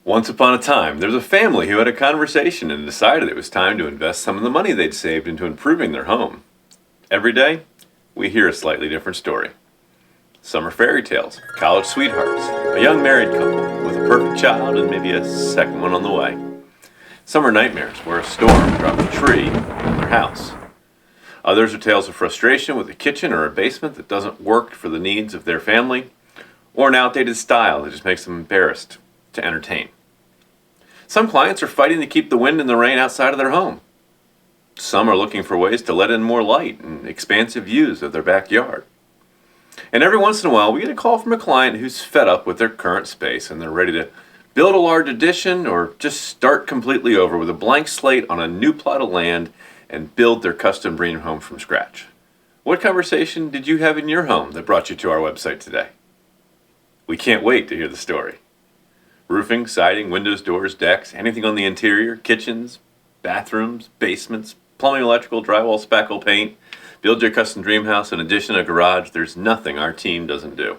Once upon a time, there was a family who had a conversation and decided it was time to invest some of the money they'd saved into improving their home. Every day, we hear a slightly different story. Some are fairy tales, college sweethearts, a young married couple with a perfect child and maybe a second one on the way. Some are nightmares where a storm dropped a tree on their house. Others are tales of frustration with a kitchen or a basement that doesn't work for the needs of their family, or an outdated style that just makes them embarrassed to entertain. Some clients are fighting to keep the wind and the rain outside of their home. Some are looking for ways to let in more light and expansive views of their backyard. And every once in a while, we get a call from a client who's fed up with their current space and they're ready to build a large addition or just start completely over with a blank slate on a new plot of land and build their custom dream home from scratch. What conversation did you have in your home that brought you to our website today? We can't wait to hear the story. Roofing, siding, windows, doors, decks, anything on the interior, kitchens, bathrooms, basements, plumbing, electrical, drywall, spackle, paint, build your custom dream house, an addition, a garage, there's nothing our team doesn't do.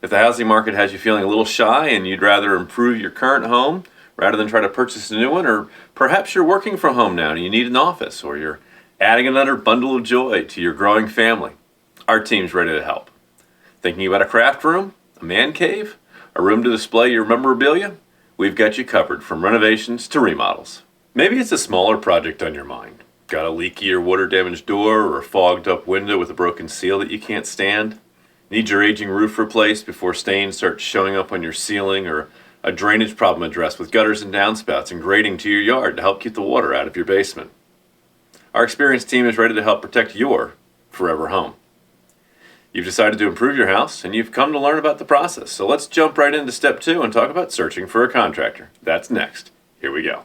If the housing market has you feeling a little shy and you'd rather improve your current home rather than try to purchase a new one, or perhaps you're working from home now and you need an office, or you're adding another bundle of joy to your growing family, our team's ready to help. Thinking about a craft room, a man cave, a room to display your memorabilia? We've got you covered from renovations to remodels. Maybe it's a smaller project on your mind. Got a leaky or water-damaged door or a fogged-up window with a broken seal that you can't stand? Need your aging roof replaced before stains start showing up on your ceiling, or a drainage problem addressed with gutters and downspouts and grading to your yard to help keep the water out of your basement? Our experienced team is ready to help protect your forever home. You've decided to improve your house, and you've come to learn about the process. So let's jump right into step 2 and talk about searching for a contractor. That's next. Here we go.